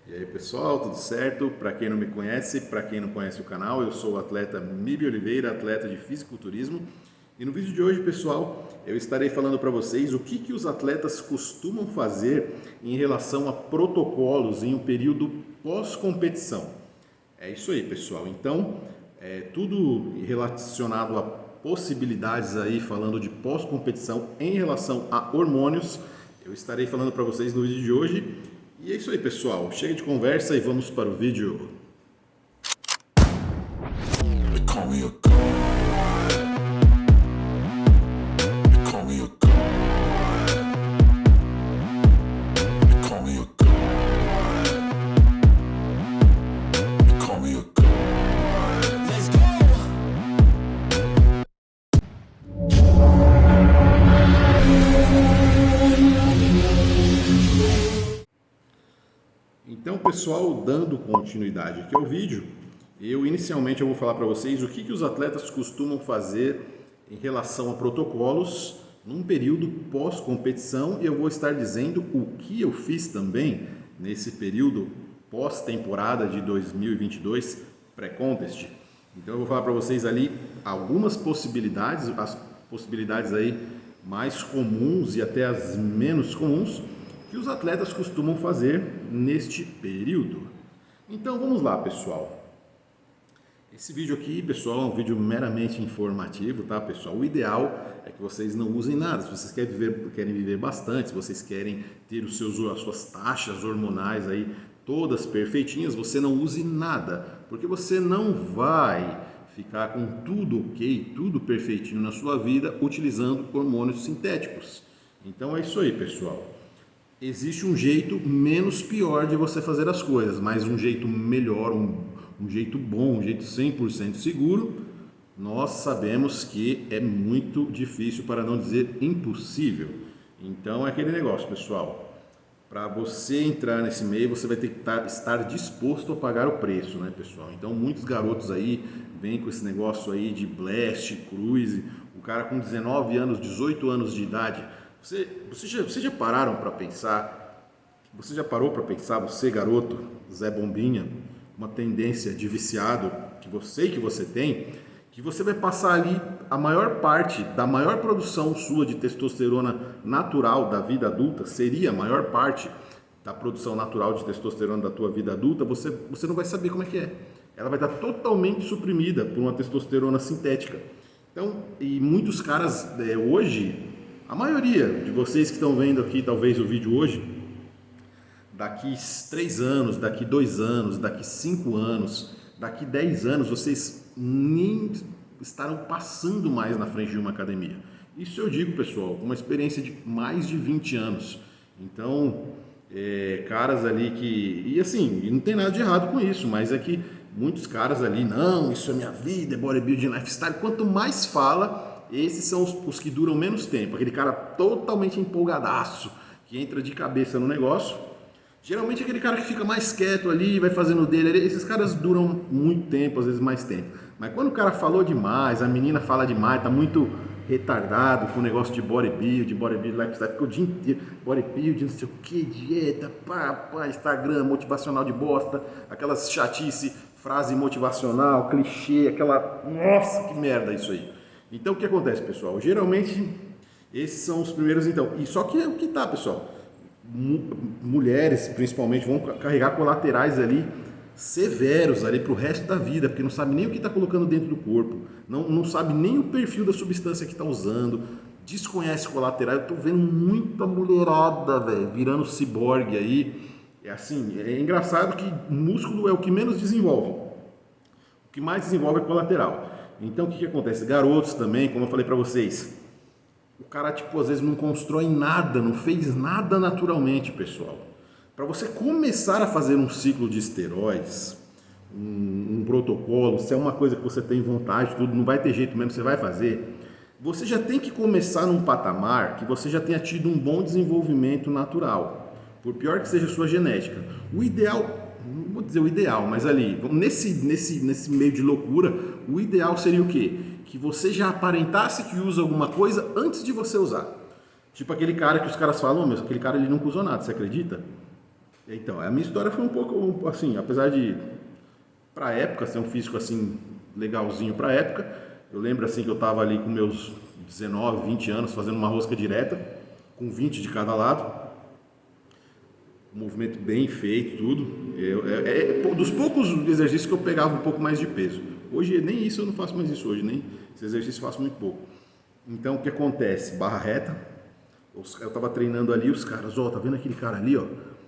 E aí pessoal, tudo certo? Para quem não me conhece, para quem não conhece o canal, eu sou o atleta Mibi Oliveira, atleta de fisiculturismo. E no vídeo de hoje, pessoal, eu estarei falando para vocês o que os atletas costumam fazer em relação a protocolos em um período pós-competição. É isso aí, pessoal. Então, tudo relacionado a possibilidades aí, falando de pós-competição em relação a hormônios, eu estarei falando para vocês no vídeo de hoje. E é isso aí, pessoal. Chega de conversa e vamos para o vídeo. Então, pessoal, dando continuidade aqui ao vídeo, inicialmente vou falar para vocês o que os atletas costumam fazer em relação a protocolos num período pós-competição, e eu vou estar dizendo o que eu fiz também nesse período pós-temporada de 2022 pré-contest. Então eu vou falar para vocês ali algumas possibilidades, as possibilidades aí mais comuns e até as menos comuns que os atletas costumam fazer neste período. Então vamos lá, pessoal. Esse vídeo aqui, pessoal, é um vídeo meramente informativo, tá, pessoal? O ideal é que vocês não usem nada. Se vocês querem viver bastante, se vocês querem ter as suas taxas hormonais aí todas perfeitinhas, você não use nada, porque você não vai ficar com tudo ok, tudo perfeitinho na sua vida utilizando hormônios sintéticos. Então é isso aí, pessoal. Existe um jeito menos pior de você fazer as coisas, mas um jeito melhor, um jeito bom, um jeito 100% seguro, nós sabemos que é muito difícil, para não dizer impossível. Então é aquele negócio, pessoal. Para você entrar nesse meio, você vai ter que estar disposto a pagar o preço, né, pessoal? Então muitos garotos aí vêm com esse negócio aí de blast, cruise, o cara com 19 anos, 18 anos de idade. Vocês já pararam para pensar? Você já parou para pensar, você garoto, Zé Bombinha, uma tendência de viciado que você tem, que você vai passar ali a maior parte da maior produção sua de testosterona natural da vida adulta, seria a maior parte da produção natural de testosterona da tua vida adulta, você não vai saber como é que é. Ela vai estar totalmente suprimida por uma testosterona sintética. Então, e muitos caras hoje, a maioria de vocês que estão vendo aqui talvez o vídeo hoje, daqui 3 anos, daqui 2 anos, daqui 5 anos, daqui 10 anos, vocês nem estarão passando mais na frente de uma academia. Isso eu digo, pessoal, com uma experiência de mais de 20 anos. Então, caras ali que... E assim, não tem nada de errado com isso, mas é que muitos caras ali, não, isso é minha vida, é bodybuilding lifestyle. Quanto mais fala, esses são os que duram menos tempo. Aquele cara totalmente empolgadaço, que entra de cabeça no negócio. Geralmente aquele cara que fica mais quieto ali, vai fazendo dele, esses caras duram muito tempo, às vezes mais tempo. Mas quando o cara falou demais, a menina fala demais, tá muito retardado com o negócio de bodybuilding lifestyle, fica o dia inteiro, bodybuilding, não sei o que, dieta, Instagram, motivacional de bosta, aquelas chatice, frase motivacional, clichê, aquela... Nossa, que merda isso aí. Então o que acontece, pessoal? Geralmente esses são os primeiros, então. E só que é o que tá, pessoal? Mulheres principalmente vão carregar colaterais ali severos ali para o resto da vida, porque não sabe nem o que está colocando dentro do corpo, não sabe nem o perfil da substância que está usando, desconhece colaterais. Eu estou vendo muita mulherada, velho, virando ciborgue aí. É assim, é engraçado que músculo é o que menos desenvolve, o que mais desenvolve é colateral. Então o que acontece? Garotos também, como eu falei para vocês, o cara, tipo, às vezes não constrói nada, não fez nada naturalmente, pessoal. Para você começar a fazer um ciclo de esteroides, um protocolo, se é uma coisa que você tem vontade, tudo, não vai ter jeito mesmo, você vai fazer. Você já tem que começar num patamar que você já tenha tido um bom desenvolvimento natural, por pior que seja a sua genética. O ideal, não vou dizer o ideal, mas ali, nesse meio de loucura, o ideal seria o quê? Que você já aparentasse que usa alguma coisa antes de você usar. Tipo aquele cara que os caras falam, meu, aquele cara ele nunca usou nada, você acredita? Então, a minha história foi um pouco assim, apesar de, pra época, ser um físico assim, legalzinho pra época, eu lembro assim que eu tava ali com meus 19, 20 anos fazendo uma rosca direta, com 20 de cada lado, um movimento bem feito, tudo. Dos poucos exercícios que eu pegava um pouco mais de peso. Hoje, nem isso eu não faço mais isso hoje, nem esse exercício eu faço muito pouco. Então, o que acontece? Barra reta, eu tava treinando ali, os caras, ó, tá vendo aquele cara ali, ó?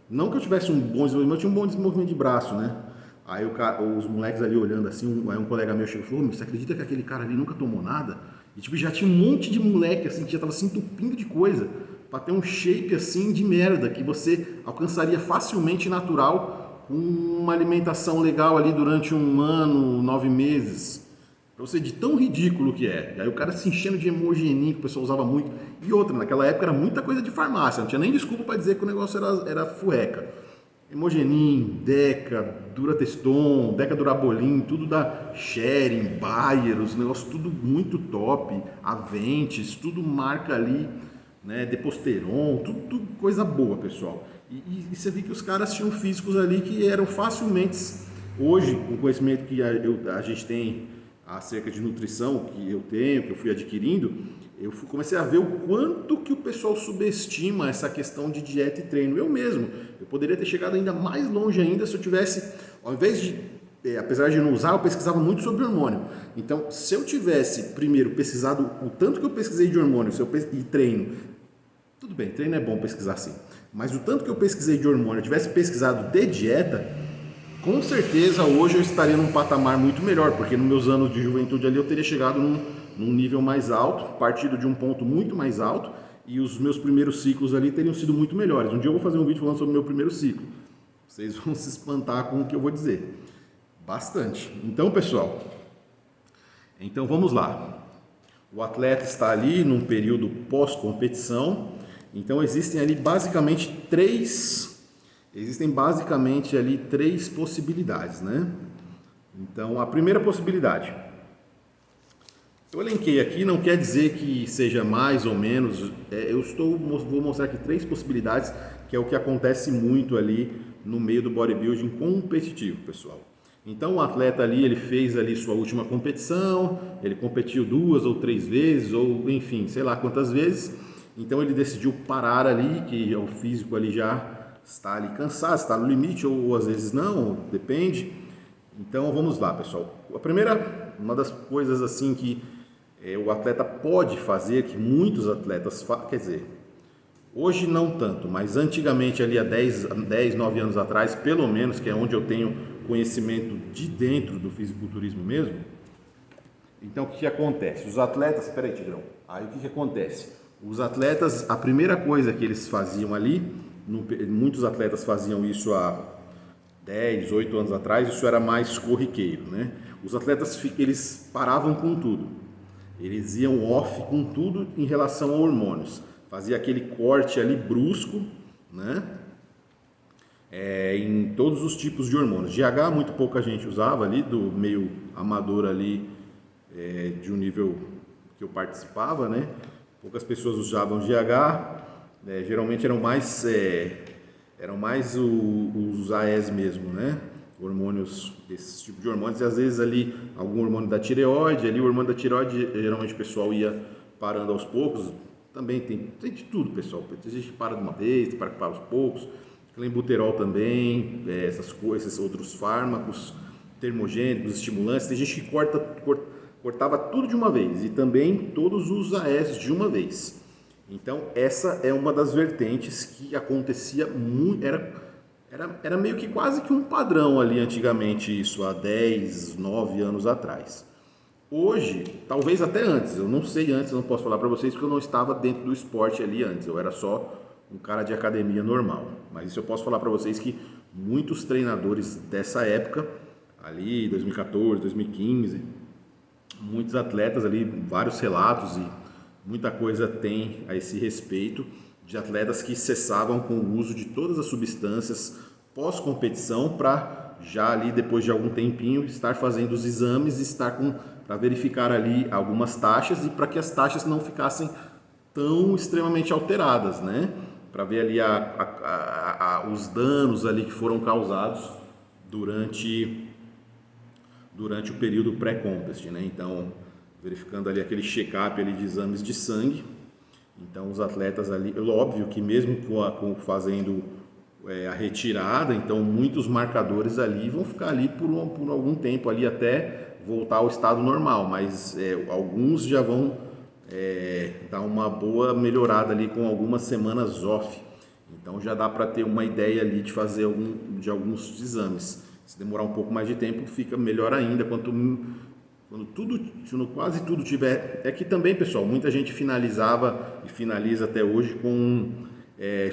Não que eu tivesse um bom desenvolvimento, eu tinha um bom desenvolvimento de braço, né? Aí os moleques ali olhando assim, aí um colega meu chegou e falou, você acredita que aquele cara ali nunca tomou nada? E tipo, já tinha um monte de moleque assim, que já tava se entupindo de coisa, pra ter um shape assim de merda, que você alcançaria facilmente natural, com uma alimentação legal ali durante 1 ano, 9 meses. Pra você de tão ridículo que é. Aí o cara se enchendo de hemogenin, que o pessoal usava muito. E outra, naquela época era muita coisa de farmácia, não tinha nem desculpa para dizer que o negócio era furreca. Hemogenin, Deca, Durateston, Deca Durabolin, tudo da Schering, Bayer, os negócios tudo muito top, Aventis, tudo marca ali, né, Deposteron, tudo coisa boa, pessoal. E você vê que os caras tinham físicos ali que eram facilmente, hoje, com o conhecimento que a gente tem acerca de nutrição, que eu tenho, que eu fui adquirindo, comecei a ver o quanto que o pessoal subestima essa questão de dieta e treino. Eu mesmo, eu poderia ter chegado ainda mais longe ainda se eu tivesse, ao invés de, apesar de não usar, eu pesquisava muito sobre hormônio. Então, se eu tivesse primeiro pesquisado o tanto que eu pesquisei de hormônio e treino, tudo bem, treino é bom pesquisar sim, mas o tanto que eu pesquisei de hormônio, eu tivesse pesquisado de dieta, com certeza hoje eu estaria num patamar muito melhor, porque nos meus anos de juventude ali eu teria chegado num nível mais alto, partido de um ponto muito mais alto, e os meus primeiros ciclos ali teriam sido muito melhores. Um dia eu vou fazer um vídeo falando sobre o meu primeiro ciclo. Vocês vão se espantar com o que eu vou dizer. Bastante. Então, pessoal, vamos lá. O atleta está ali num período pós-competição, então existem basicamente ali três possibilidades, né? Então, a primeira possibilidade, eu elenquei aqui, não quer dizer que seja mais ou menos, vou mostrar aqui três possibilidades, que é o que acontece muito ali no meio do bodybuilding competitivo, pessoal. Então, o atleta ali, ele fez ali sua última competição, ele competiu 2 ou 3 vezes, ou enfim, sei lá quantas vezes, então ele decidiu parar ali, que o físico ali já está ali cansado, está no limite ou às vezes não, depende. Então vamos lá, pessoal. Uma das coisas assim que o atleta pode fazer, que muitos atletas quer dizer, hoje não tanto, mas antigamente ali há 10, 9 anos atrás, pelo menos, que é onde eu tenho conhecimento de dentro do fisiculturismo mesmo. Então o que acontece? Os atletas, peraí, Tigrão, aí o que acontece? Os atletas, a primeira coisa que eles faziam ali, muitos atletas faziam isso há 10, 8 anos atrás, isso era mais corriqueiro, né? Os atletas, eles paravam com tudo, eles iam off com tudo em relação a hormônios, fazia aquele corte ali brusco, né? Em todos os tipos de hormônios. GH muito pouca gente usava ali, do meio amador ali, de um nível que eu participava, né? Poucas pessoas usavam GH, geralmente eram mais os AEs mesmo, né? Hormônios, esse tipo de hormônios, e às vezes ali algum hormônio da tireoide, ali o hormônio da tireoide, geralmente o pessoal ia parando aos poucos, também tem de tudo, pessoal, tem gente que para de uma vez, tem para aos poucos, clenbuterol também, esses outros fármacos, termogênicos, estimulantes, tem gente que cortava tudo de uma vez, e também todos os AEs de uma vez. Então, essa é uma das vertentes que acontecia muito, era meio que quase que um padrão ali antigamente, isso há 10, 9 anos atrás. Hoje, talvez até antes, eu não sei antes, eu não posso falar para vocês porque eu não estava dentro do esporte ali antes, eu era só um cara de academia normal. Mas isso eu posso falar para vocês que muitos treinadores dessa época, ali 2014, 2015, muitos atletas ali, vários relatos e muita coisa tem a esse respeito de atletas que cessavam com o uso de todas as substâncias pós-competição para já ali depois de algum tempinho estar fazendo os exames e para verificar ali algumas taxas e para que as taxas não ficassem tão extremamente alteradas, né? para ver ali os danos ali que foram causados durante o período pré-contest, né? Então, verificando ali aquele check-up ali de exames de sangue. Então, os atletas ali, óbvio que mesmo fazendo a retirada, então muitos marcadores ali vão ficar ali por algum tempo ali até voltar ao estado normal, mas alguns já vão dar uma boa melhorada ali com algumas semanas off. Então já dá para ter uma ideia ali de fazer alguns exames. Se demorar um pouco mais de tempo, fica melhor ainda. Quando quase tudo tiver... É que também, pessoal, muita gente finalizava e finaliza até hoje com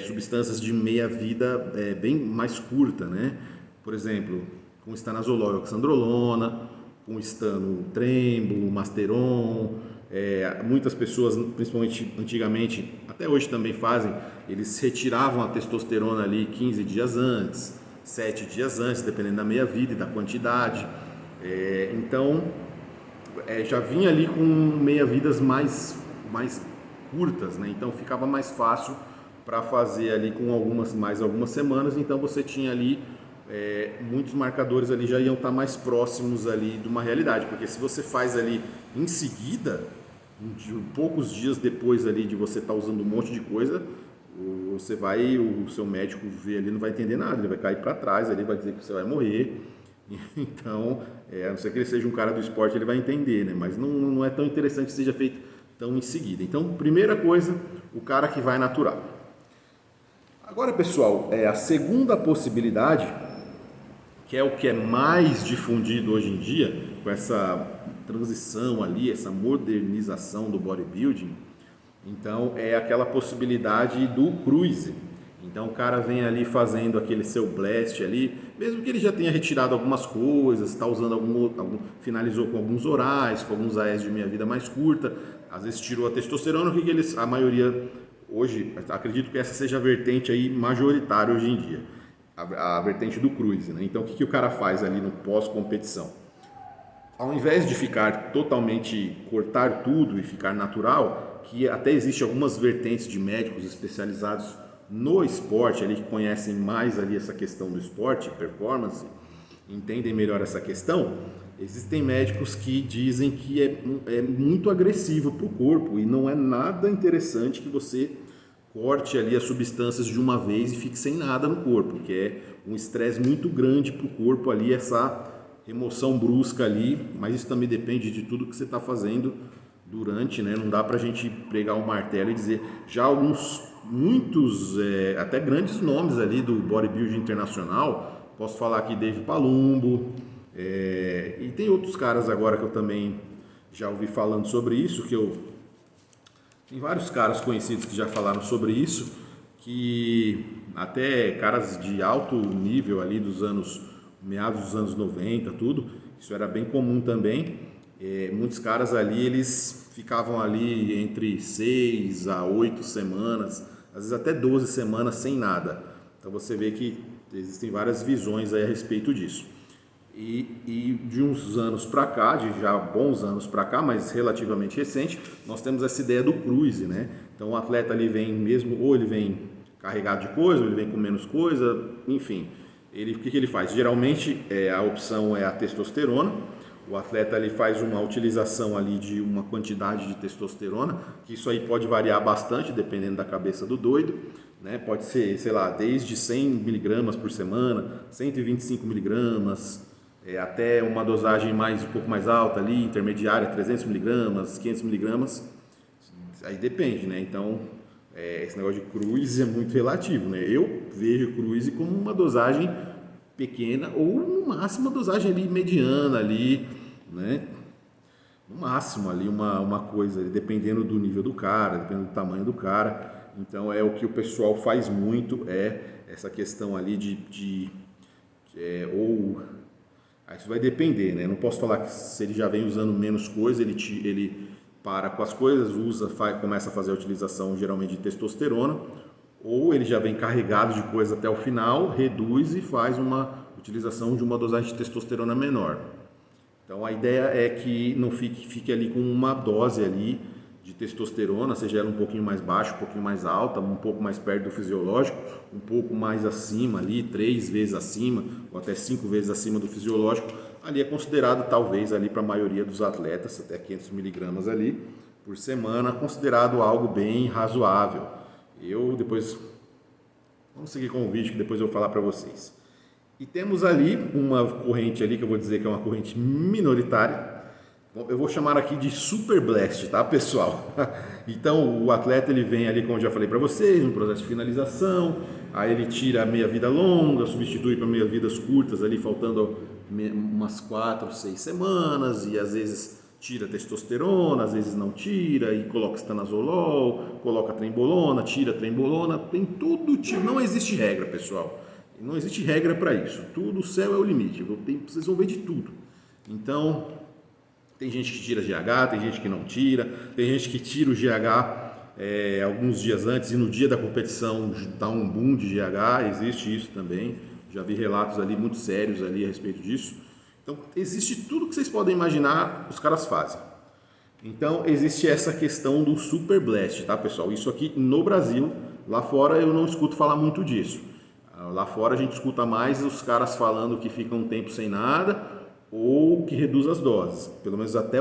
substâncias de meia-vida bem mais curta, né? Por exemplo, com estanazolol e oxandrolona, com estano trembo, masteron. Muitas pessoas, principalmente antigamente, até hoje também fazem, eles retiravam a testosterona ali 15 dias antes, 7 dias antes, dependendo da meia-vida e da quantidade. Então, já vinha ali com meia-vidas mais curtas, né? Então ficava mais fácil para fazer ali com algumas semanas. Então você tinha ali muitos marcadores ali já iam estar mais próximos ali de uma realidade, porque se você faz ali em seguida, poucos dias depois ali de você estar usando um monte de coisa, o seu médico vê ali, não vai entender nada, ele vai cair para trás, ele vai dizer que você vai morrer. Então, a não ser que ele seja um cara do esporte, ele vai entender, né? Mas não é tão interessante que seja feito tão em seguida. Então, primeira coisa, o cara que vai natural. Agora, pessoal, a segunda possibilidade, que é o que é mais difundido hoje em dia, com essa transição ali, essa modernização do bodybuilding, então é aquela possibilidade do cruise. Então o cara vem ali fazendo aquele seu blast ali, mesmo que ele já tenha retirado algumas coisas, está usando finalizou com alguns orais, com alguns AES de meia-vida mais curta, às vezes tirou a testosterona, a maioria hoje, acredito que essa seja a vertente aí majoritária hoje em dia, a vertente do cruise, né? Então o que o cara faz ali no pós-competição? Ao invés de cortar tudo e ficar natural, que até existe algumas vertentes de médicos especializados no esporte, ali que conhecem mais ali essa questão do esporte, performance, entendem melhor essa questão, existem médicos que dizem que é muito agressivo para o corpo e não é nada interessante que você corte ali as substâncias de uma vez e fique sem nada no corpo, que é um estresse muito grande para o corpo ali, essa remoção brusca ali, mas isso também depende de tudo que você está fazendo durante, né? Não dá para a gente pregar um martelo e dizer, já muitos, até grandes nomes ali do bodybuilding internacional, posso falar aqui Dave Palumbo, e tem outros caras agora que eu também já ouvi falando sobre isso, tem vários caras conhecidos que já falaram sobre isso, que até caras de alto nível ali meados dos anos 90, tudo, isso era bem comum também. Muitos caras ali, eles ficavam ali entre 6 a 8 semanas, às vezes até 12 semanas sem nada. Então você vê que existem várias visões aí a respeito disso. E de uns anos para cá, de já bons anos para cá, mas relativamente recente, nós temos essa ideia do cruise, né? Então o atleta ali vem mesmo, ou ele vem carregado de coisa, ou ele vem com menos coisa, enfim. O que ele faz? Geralmente a opção é a testosterona. O atleta ele faz uma utilização ali de uma quantidade de testosterona, que isso aí pode variar bastante dependendo da cabeça do doido, né? Pode ser, sei lá, desde 100 miligramas por semana, 125 miligramas, até uma dosagem um pouco mais alta ali, intermediária, 300 miligramas, 500 miligramas, aí depende, né? Então, esse negócio de cruise é muito relativo, né? Eu vejo cruise como uma dosagem pequena ou no máximo uma dosagem ali mediana ali, né? No máximo ali uma coisa, dependendo do nível do cara, dependendo do tamanho do cara. Então é o que o pessoal faz muito, essa questão ali aí isso vai depender, né? Não posso falar que se ele já vem usando menos coisa, ele para com as coisas, começa a fazer a utilização geralmente de testosterona, ou ele já vem carregado de coisa até o final, reduz e faz uma utilização de uma dosagem de testosterona menor. Então a ideia é que não fique ali com uma dose ali de testosterona, seja ela um pouquinho mais baixa, um pouquinho mais alta, um pouco mais perto do fisiológico, um pouco mais acima ali, 3 vezes acima ou até 5 vezes acima do fisiológico, ali é considerado talvez ali para a maioria dos atletas, até 500 miligramas ali por semana, considerado algo bem razoável. Eu depois, vamos seguir com o vídeo que depois eu vou falar para vocês. E temos ali uma corrente ali que eu vou dizer que é uma corrente minoritária. Eu vou chamar aqui de Super Blast, tá, pessoal? Então, o atleta ele vem ali, como eu já falei para vocês, no processo de finalização, aí ele tira a meia-vida longa, substitui para meia-vidas curtas ali, faltando umas 4, 6 semanas, e às vezes tira testosterona, às vezes não tira, e coloca estanazolol, coloca trembolona, tira trembolona, tem tudo tipo, não existe regra, pessoal. Não existe regra para isso. Tudo, o céu é o limite. Vocês vão ver de tudo. Então, tem gente que tira GH, tem gente que não tira, tem gente que tira o GH alguns dias antes e no dia da competição dá um boom de GH, existe isso também. Já vi relatos ali muito sérios ali a respeito disso. Então, existe tudo que vocês podem imaginar, os caras fazem. Então, existe essa questão do Super Blast, tá, pessoal? Isso aqui no Brasil, lá fora eu não escuto falar muito disso. Lá fora a gente escuta mais os caras falando que ficam um tempo sem nada ou que reduz as doses. Pelo menos até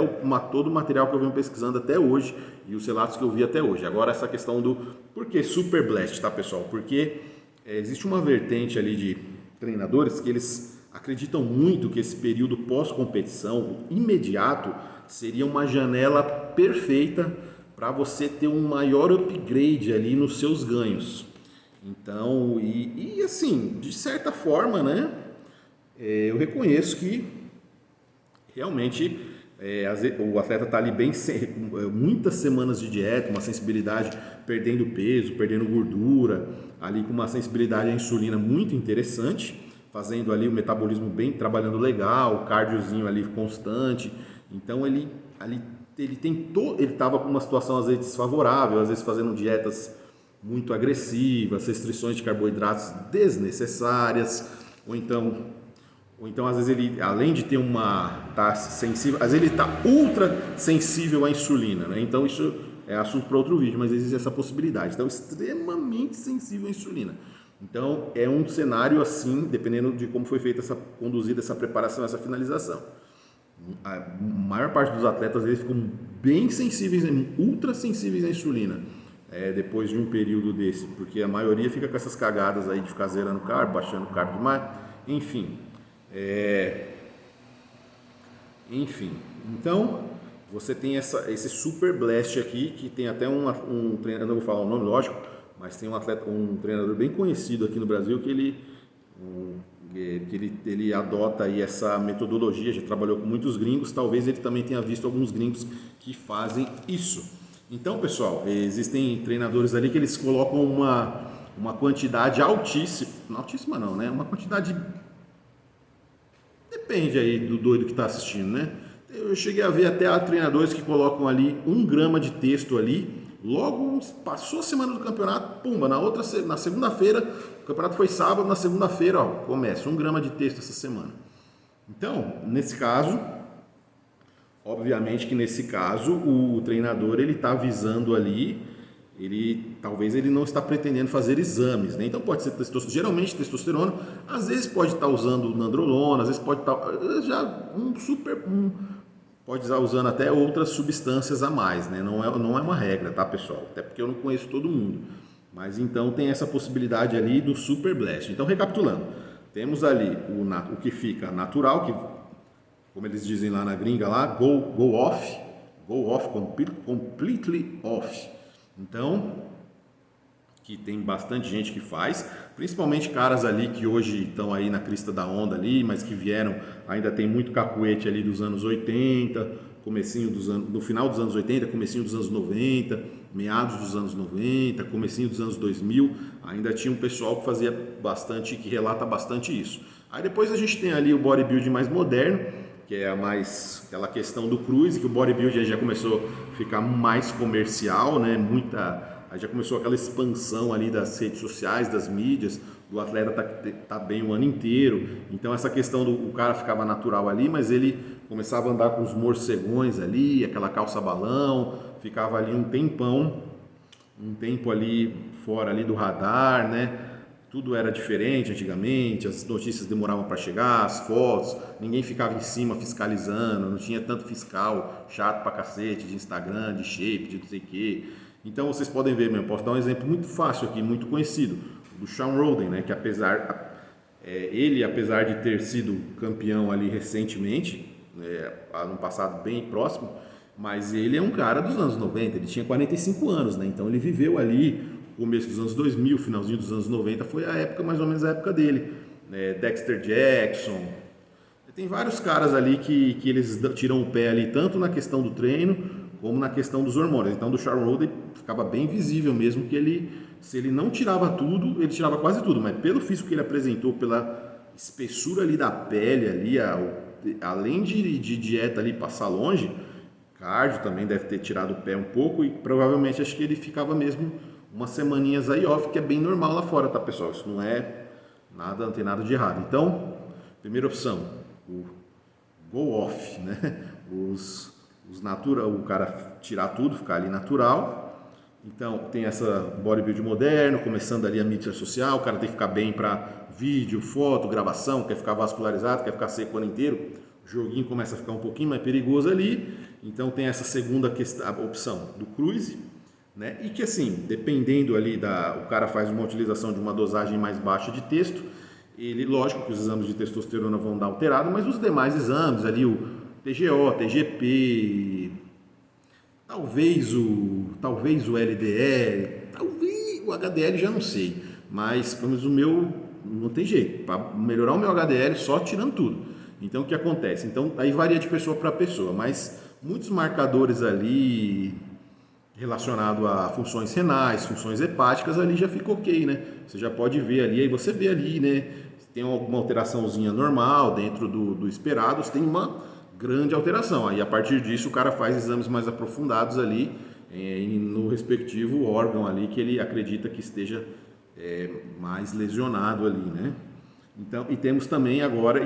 todo o material que eu venho pesquisando até hoje e os relatos que eu vi até hoje. Agora essa questão do por que Super Blast, tá, pessoal? Porque existe uma vertente ali de treinadores que eles acreditam muito que esse período pós-competição imediato seria uma janela perfeita para você ter um maior upgrade ali nos seus ganhos. Então, e assim, de certa forma, né, eu reconheço que realmente o atleta está ali muitas semanas de dieta, uma sensibilidade, perdendo peso, perdendo gordura, ali com uma sensibilidade à insulina muito interessante, fazendo ali o metabolismo bem, trabalhando legal, o cardiozinho ali constante. Então ele estava com uma situação às vezes desfavorável, às vezes fazendo dietas muito agressivas, restrições de carboidratos desnecessárias, ou então às vezes ele, além de ter tá sensível, às vezes ele está ultra sensível à insulina, né? Então isso é assunto para outro vídeo, mas existe essa possibilidade. Então extremamente sensível à insulina. Então é um cenário assim, dependendo de como foi feita conduzida essa preparação, essa finalização. A maior parte dos atletas eles ficam bem sensíveis, ultra sensíveis à insulina. Depois de um período desse, porque a maioria fica com essas cagadas aí de ficar zerando carbo, baixando carbo demais, enfim. Então você tem esse Super Blast aqui, que tem até um treinador, não vou falar o nome, lógico, mas tem um treinador bem conhecido aqui no Brasil que ele adota aí essa metodologia, já trabalhou com muitos gringos, talvez ele também tenha visto alguns gringos que fazem isso. Então, pessoal, existem treinadores ali que eles colocam uma quantidade altíssima não, né? Uma quantidade, depende aí do doido que está assistindo, né? Eu cheguei a ver até treinadores que colocam ali 1 grama de testo ali, logo passou a semana do campeonato, pumba, na segunda-feira, o campeonato foi sábado, na segunda-feira, ó, começa 1 grama de testo essa semana. Então, nesse caso, obviamente que nesse caso o treinador ele está visando ali, talvez ele não está pretendendo fazer exames, né? Então pode ser testosterona, geralmente testosterona, às vezes pode estar usando nandrolona, às vezes pode estar pode estar usando até outras substâncias a mais, né? Não é uma regra, tá, pessoal? Até porque eu não conheço todo mundo. Mas então tem essa possibilidade ali do Super Blast. Então recapitulando, temos ali o que fica natural, que como eles dizem lá na gringa, lá, go off, completely off. Então, que tem bastante gente que faz, principalmente caras ali que hoje estão aí na crista da onda ali, mas que vieram, ainda tem muito cacuete ali dos anos 80, do final dos anos 80, comecinho dos anos 90, meados dos anos 90, comecinho dos anos 2000, ainda tinha um pessoal que fazia bastante, que relata bastante isso. Aí depois a gente tem ali o bodybuilding mais moderno, que é aquela questão do cruise, que o bodybuilding já começou a ficar mais comercial, né? Aí já começou aquela expansão ali das redes sociais, das mídias, do atleta tá bem o ano inteiro. Então essa questão do o cara ficava natural ali, mas ele começava a andar com os morcegões ali, aquela calça balão, ficava ali um tempo ali fora ali do radar, né? Tudo era diferente antigamente, as notícias demoravam para chegar, as fotos, ninguém ficava em cima fiscalizando, não tinha tanto fiscal chato pra cacete de Instagram, de shape, de não sei o quê. Então vocês podem ver mesmo, posso dar um exemplo muito fácil aqui, muito conhecido, do Shawn Rhoden, né? Que apesar de ter sido campeão ali recentemente, no passado bem próximo, mas ele é um cara dos anos 90, ele tinha 45 anos, né? Então ele viveu ali começo dos anos 2000, finalzinho dos anos 90, foi a época, mais ou menos a época dele, né? Dexter Jackson, tem vários caras ali que eles tiram o pé ali, tanto na questão do treino, como na questão dos hormônios. Então do Shawn Rhoden ficava bem visível mesmo que ele, se ele não tirava tudo, ele tirava quase tudo, mas pelo físico que ele apresentou, pela espessura ali da pele ali, além de dieta ali passar longe, cardio também deve ter tirado o pé um pouco e provavelmente acho que ele ficava mesmo umas semaninhas aí off, que é bem normal lá fora, tá pessoal? Isso não é nada, não tem nada de errado. Então, primeira opção, o go off, né? O cara tirar tudo, ficar ali natural. Então, tem essa bodybuilding moderno, começando ali a mídia social, o cara tem que ficar bem para vídeo, foto, gravação, quer ficar vascularizado, quer ficar seco o ano inteiro. O joguinho começa a ficar um pouquinho mais perigoso ali. Então, tem essa segunda opção do cruise, né? E que assim, dependendo ali o cara faz uma utilização de uma dosagem mais baixa de testo, ele, lógico que os exames de testosterona vão dar alterado, mas os demais exames ali, o TGO, TGP, talvez o LDL, talvez o HDL, já não sei, mas pelo menos o meu não tem jeito, para melhorar o meu HDL só tirando tudo. Então o que acontece? Então aí varia de pessoa para pessoa, mas muitos marcadores ali relacionado a funções renais, funções hepáticas, ali já fica ok, né? Você já pode ver ali, aí você vê ali, né? Tem alguma alteraçãozinha normal dentro do esperado, tem uma grande alteração. Aí a partir disso o cara faz exames mais aprofundados ali no respectivo órgão ali que ele acredita que esteja mais lesionado ali, né? Então, e temos também agora,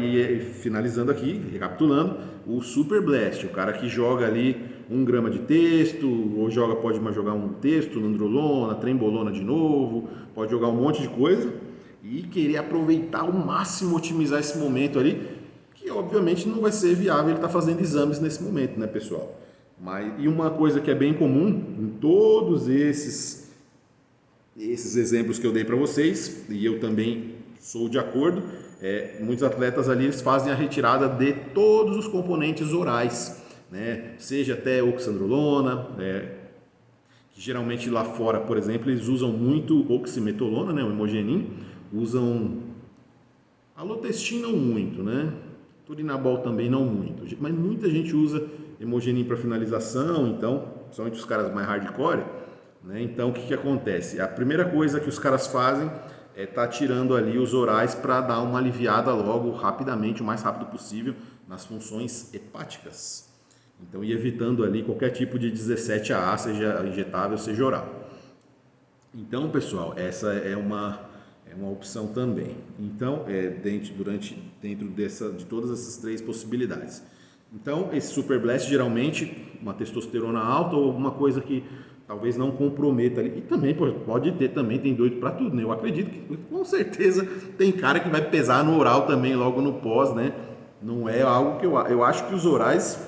finalizando aqui, recapitulando, o Super Blast, o cara que joga ali 1 grama de testo, ou pode jogar um testo, nandrolona, trembolona de novo, pode jogar um monte de coisa e querer aproveitar ao máximo, otimizar esse momento ali, que obviamente não vai ser viável ele estar fazendo exames nesse momento, né, pessoal? E uma coisa que é bem comum em todos esses exemplos que eu dei para vocês, e eu também sou de acordo, muitos atletas ali eles fazem a retirada de todos os componentes orais, né? Seja até oxandrolona, que geralmente lá fora, por exemplo, eles usam muito oximetolona, né? O hemogenin, usam alotestin não muito, né? Turinabol também não muito, mas muita gente usa hemogenin para finalização, então, somente os caras mais hardcore, né? Então, o que acontece? A primeira coisa que os caras fazem tá tirando ali os orais para dar uma aliviada logo, rapidamente, o mais rápido possível, nas funções hepáticas. Então, e evitando ali qualquer tipo de 17A, seja injetável, seja oral. Então, pessoal, essa é uma opção também. Então, dentro de todas essas 3 possibilidades. Então, esse Super Blast, geralmente, uma testosterona alta ou alguma coisa que talvez não comprometa ali. E também pode ter, também tem doido para tudo, né? Eu acredito que com certeza tem cara que vai pesar no oral também logo no pós, né? Não é algo que eu acho que os orais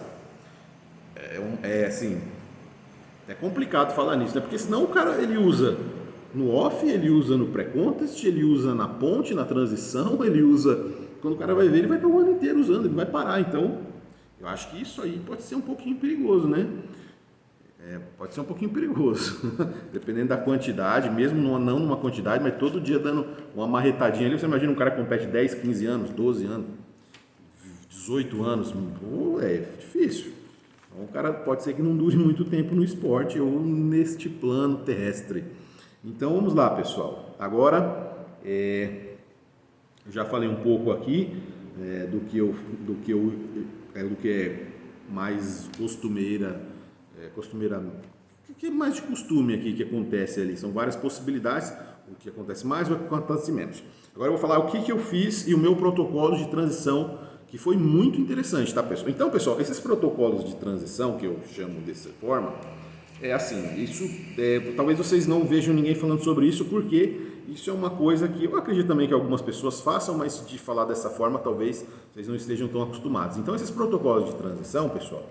assim, é complicado falar nisso, né? Porque senão o cara ele usa no off, ele usa no pré-contest, ele usa na ponte, na transição, ele usa quando o cara vai ver, ele vai estar o ano inteiro usando, ele vai parar. Então, eu acho que isso aí pode ser um pouquinho perigoso, né? Pode ser um pouquinho perigoso, dependendo da quantidade, mesmo não numa quantidade, mas todo dia dando uma marretadinha ali. Você imagina um cara que compete 10, 15 anos, 12 anos, 18 anos, é difícil. Então, o cara pode ser que não dure muito tempo no esporte ou neste plano terrestre. Então vamos lá, pessoal. Agora, eu já falei um pouco aqui do que é mais costumeira, o que é mais de costume aqui que acontece ali. São várias possibilidades, o que acontece mais ou o que acontece menos. Agora eu vou falar o que eu fiz e o meu protocolo de transição, que foi muito interessante, tá, pessoal? Então, pessoal, esses protocolos de transição, que eu chamo dessa forma, é assim, isso, talvez vocês não vejam ninguém falando sobre isso, porque isso é uma coisa que eu acredito também que algumas pessoas façam, mas de falar dessa forma, talvez vocês não estejam tão acostumados. Então, esses protocolos de transição, pessoal,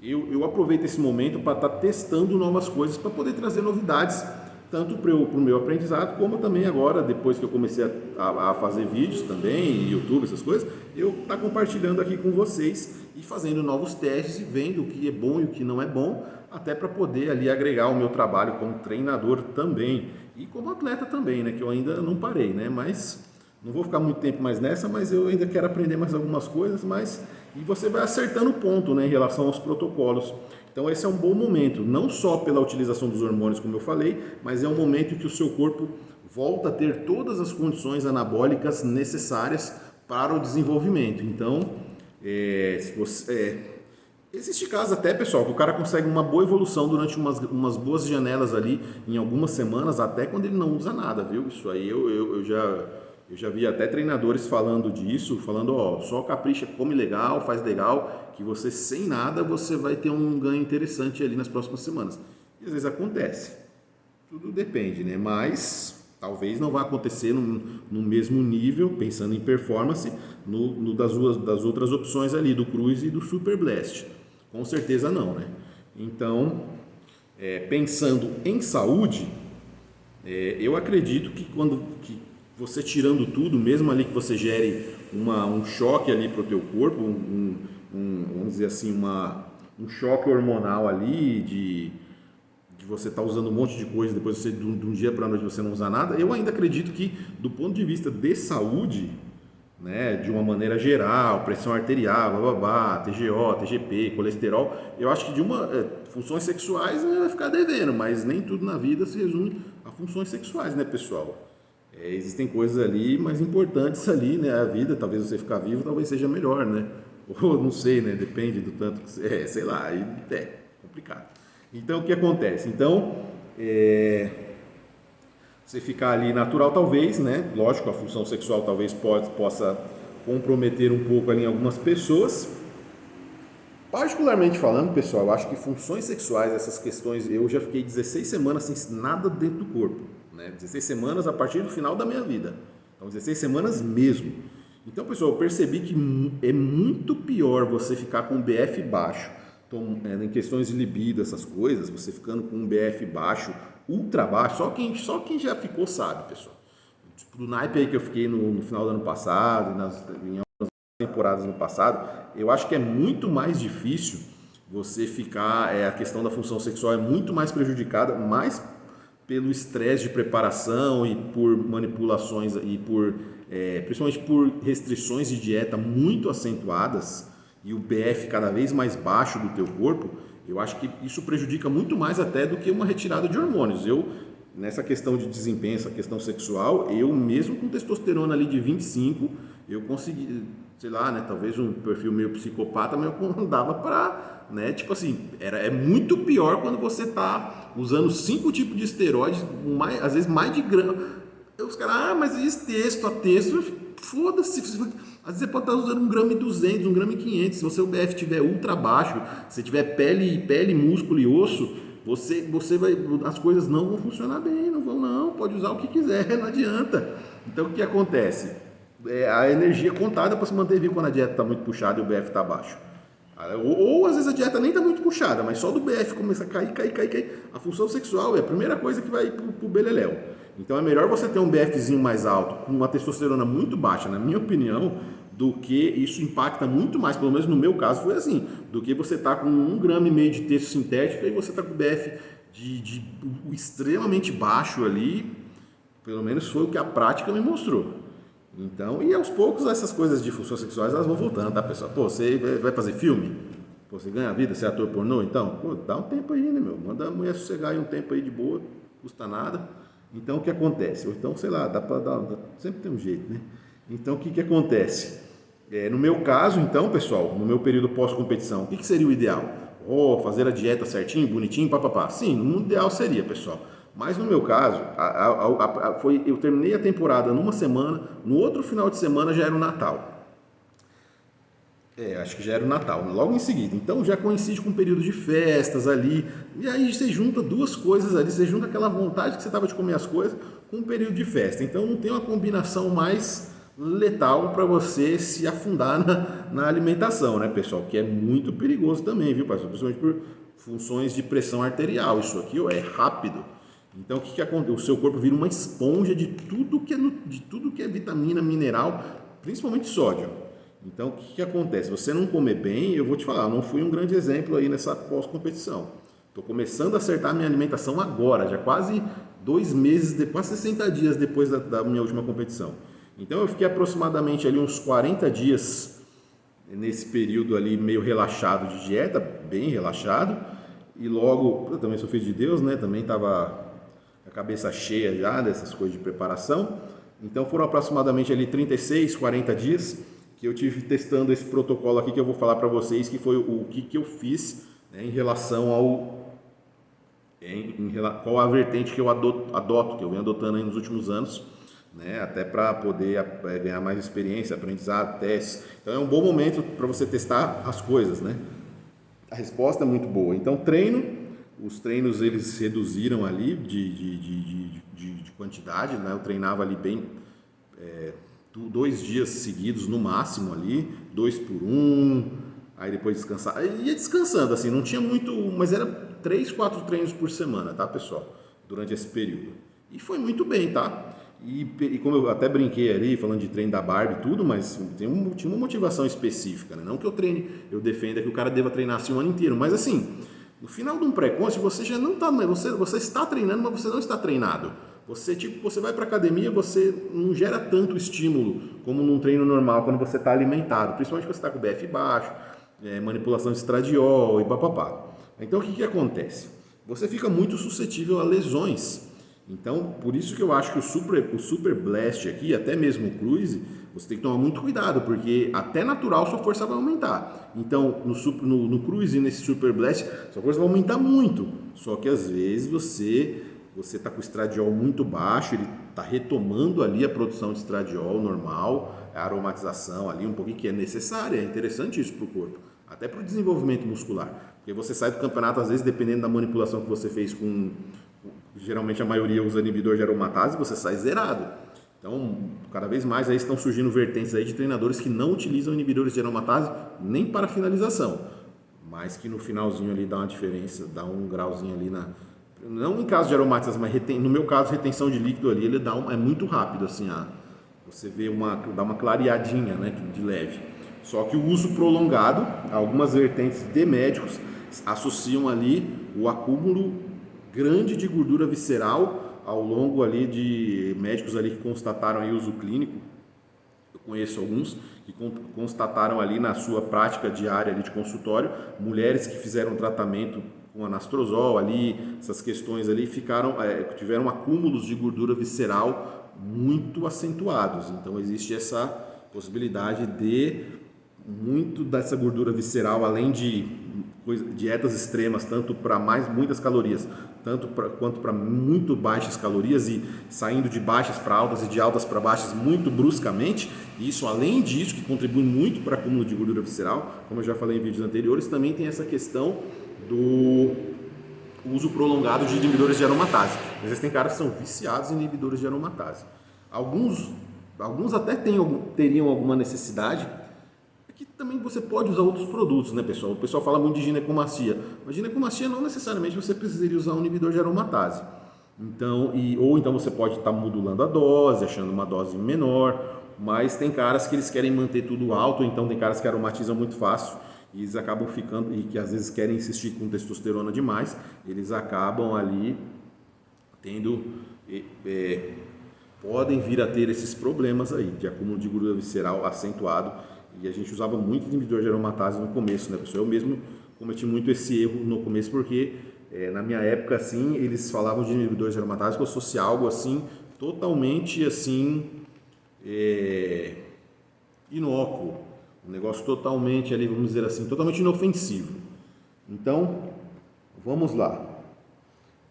eu aproveito esse momento para estar testando novas coisas, para poder trazer novidades, tanto para o meu aprendizado, como também agora, depois que eu comecei a fazer vídeos também, YouTube, essas coisas, eu estar compartilhando aqui com vocês e fazendo novos testes e vendo o que é bom e o que não é bom, até para poder ali agregar o meu trabalho como treinador também e como atleta também, né, que eu ainda não parei, né, mas não vou ficar muito tempo mais nessa, mas eu ainda quero aprender mais algumas coisas, mas e você vai acertando o ponto, né, em relação aos protocolos. Então esse é um bom momento, não só pela utilização dos hormônios, como eu falei, mas é um momento que o seu corpo volta a ter todas as condições anabólicas necessárias para o desenvolvimento. Então, se você, existe casos até, pessoal, que o cara consegue uma boa evolução durante umas boas janelas ali, em algumas semanas, até quando ele não usa nada, viu? Isso aí eu já vi até treinadores falando disso, falando, ó, só capricha, come legal, faz legal, que você sem nada, você vai ter um ganho interessante ali nas próximas semanas. E às vezes acontece. Tudo depende, né? Mas talvez não vá acontecer no mesmo nível, pensando em performance, das outras opções ali, do Cruise e do Super Blast. Com certeza não, né? Então, pensando em saúde, eu acredito que você tirando tudo, mesmo ali que você gere um choque ali para o teu corpo, vamos dizer assim, um choque hormonal ali de você estar usando um monte de coisa, depois você, de um dia para a noite você não usar nada, eu ainda acredito que do ponto de vista de saúde, né, de uma maneira geral, pressão arterial, bababá, TGO, TGP, colesterol, eu acho que de funções sexuais vai ficar devendo, mas nem tudo na vida se resume a funções sexuais, né, pessoal? Existem coisas ali mais importantes ali, né? A vida, talvez você ficar vivo, talvez seja melhor, né? Ou não sei, né? Depende do tanto que você... sei lá, aí complicado. Então, o que acontece? Então, você ficar ali natural, talvez, né? Lógico, a função sexual talvez possa comprometer um pouco ali em algumas pessoas. Particularmente falando, pessoal, eu acho que funções sexuais, essas questões, eu já fiquei 16 semanas sem nada dentro do corpo. 16 semanas a partir do final da minha vida. Então, 16 semanas mesmo. Então, pessoal, eu percebi que é muito pior você ficar com um BF baixo, em questões de libido, essas coisas, você ficando com um BF baixo, ultra baixo, só quem já ficou sabe, pessoal. Tipo, do naipe aí que eu fiquei no final do ano passado, em algumas temporadas no passado, eu acho que é muito mais difícil você ficar, a questão da função sexual é muito mais prejudicada, mais pelo estresse de preparação e por manipulações e principalmente por restrições de dieta muito acentuadas e o BF cada vez mais baixo do teu corpo, eu acho que isso prejudica muito mais até do que uma retirada de hormônios. Nessa questão de desempenho, essa questão sexual, eu mesmo com testosterona ali de 25, eu consegui, sei lá, né, talvez um perfil meio psicopata, mas eu dava para, né, tipo assim, é muito pior quando você tá usando 5 tipos de esteroides, às vezes mais de grama. Os caras, mas isso a texto, foda-se, às vezes você pode estar usando 1,2 gramas, 1,5 gramas, se o seu BF estiver ultra baixo, se tiver pele, músculo e osso, você vai, as coisas não vão funcionar bem, não, pode usar o que quiser, não adianta. Então o que acontece? A energia contada para se manter vivo quando a dieta está muito puxada e o BF está baixo. Ou às vezes a dieta nem está muito puxada, mas só do BF começa a cair. A função sexual é a primeira coisa que vai pro beleléu. Então é melhor você ter um BFzinho mais alto, com uma testosterona muito baixa, na minha opinião, do que isso impacta muito mais, pelo menos no meu caso foi assim, do que você tá com 1,5 gramas de testo sintético e você tá com o BF de extremamente baixo ali, pelo menos foi o que a prática me mostrou. Então, e aos poucos essas coisas de funções sexuais elas vão voltando, tá, pessoal? Pô, você vai fazer filme? Pô, você ganha vida, você é ator pornô? Então, pô, dá um tempo aí, né, meu? Manda a mulher sossegar aí um tempo aí de boa, custa nada. Então, o que acontece? Ou então, sei lá, dá pra dar, sempre tem um jeito, né? Então, o que acontece? No meu caso, então, pessoal, no meu período pós-competição, o que seria o ideal? Fazer a dieta certinho, bonitinho, papapá. Sim, no mundo ideal seria, pessoal. Mas no meu caso, eu terminei a temporada numa semana, no outro final de semana já era o Natal. Acho que já era o Natal, logo em seguida. Então já coincide com um período de festas ali. E aí você junta duas coisas ali, você junta aquela vontade que você estava de comer as coisas com um período de festa. Então não tem uma combinação mais letal para você se afundar na alimentação, né, pessoal? Que é muito perigoso também, viu, pastor? Principalmente por funções de pressão arterial. Isso aqui é rápido. Então o que acontece? O seu corpo vira uma esponja de tudo que é vitamina, mineral, principalmente sódio. Então, o que acontece? Você não comer bem, eu vou te falar, eu não fui um grande exemplo aí nessa pós-competição. Estou começando a acertar a minha alimentação agora, já quase 2 meses, quase 60 dias depois da minha última competição. Então, eu fiquei aproximadamente ali uns 40 dias nesse período ali meio relaxado de dieta, bem relaxado. E logo, eu também sou filho de Deus, né? Também estava a cabeça cheia já dessas coisas de preparação. Então, foram aproximadamente ali 36, 40 dias que eu tive testando esse protocolo aqui que eu vou falar para vocês, que foi o que eu fiz, né, em relação qual a vertente que eu adoto, que eu venho adotando aí nos últimos anos, né, até para poder ganhar mais experiência, aprendizado, testes. Então é um bom momento para você testar as coisas, né? A resposta é muito boa. Então os treinos eles reduziram ali de quantidade, né? Eu treinava ali bem 2 dias seguidos no máximo ali, 2 por 1, aí depois descansar. Ia descansando assim, não tinha muito, mas era 3, 4 treinos por semana, tá, pessoal? Durante esse período. E foi muito bem, tá? E como eu até brinquei ali, falando de treino da Barbie e tudo, mas tinha uma motivação específica, né? Não que eu defenda que o cara deva treinar assim o ano inteiro, mas assim, no final de um pré-conte, você já não tá, você está treinando, mas você não está treinado. Você vai para academia, você não gera tanto estímulo como num treino normal quando você está alimentado, principalmente quando você está com o BF baixo, manipulação de estradiol e papapá. Então o que acontece? Você fica muito suscetível a lesões. Então, por isso que eu acho que o Super Blast aqui, até mesmo o Cruise, você tem que tomar muito cuidado, porque até natural sua força vai aumentar. Então, no Cruise e nesse Super Blast, sua força vai aumentar muito. Só que às vezes você está com o estradiol muito baixo, ele está retomando ali a produção de estradiol normal, a aromatização ali um pouquinho que é necessária, é interessante isso para o corpo, até para o desenvolvimento muscular. Porque você sai do campeonato, às vezes, dependendo da manipulação que você fez geralmente a maioria usa inibidor de aromatase, você sai zerado. Então, cada vez mais aí estão surgindo vertentes aí de treinadores que não utilizam inibidores de aromatase nem para finalização, mas que no finalzinho ali dá uma diferença, dá um grauzinho ali não em caso de aromatase, mas no meu caso retenção de líquido ali, ele é muito rápido assim, você vê dá uma clareadinha, né, de leve. Só que o uso prolongado, algumas vertentes de médicos associam ali o acúmulo grande de gordura visceral ao longo ali de médicos ali que constataram aí uso clínico. Eu conheço alguns que constataram ali na sua prática diária ali de consultório, mulheres que fizeram tratamento com anastrozol ali, essas questões ali tiveram acúmulos de gordura visceral muito acentuados. Então existe essa possibilidade de muito dessa gordura visceral, além de dietas extremas, tanto para muitas calorias, quanto para muito baixas calorias e saindo de baixas para altas e de altas para baixas muito bruscamente. Isso, além disso, que contribui muito para acúmulo de gordura visceral, como eu já falei em vídeos anteriores, também tem essa questão do uso prolongado de inibidores de aromatase. Existem caras que são viciados em inibidores de aromatase. Alguns até teriam alguma necessidade, que também você pode usar outros produtos, né, pessoal? O pessoal fala muito de ginecomastia, mas ginecomastia não necessariamente você precisaria usar um inibidor de aromatase. Então, ou então você pode estar modulando a dose, achando uma dose menor, mas tem caras que eles querem manter tudo alto, então tem caras que aromatizam muito fácil e eles acabam ficando, e que às vezes querem insistir com testosterona demais, eles acabam ali tendo, podem vir a ter esses problemas aí, de acúmulo de gordura visceral acentuado. E a gente usava muito inibidor de aromatase no começo, né, pessoal? Eu mesmo cometi muito esse erro no começo, porque na minha época, assim, eles falavam de inibidores de aromatase que eu fosse algo, assim, totalmente, assim, inócuo. Um negócio totalmente, ali, vamos dizer assim, totalmente inofensivo. Então, vamos lá.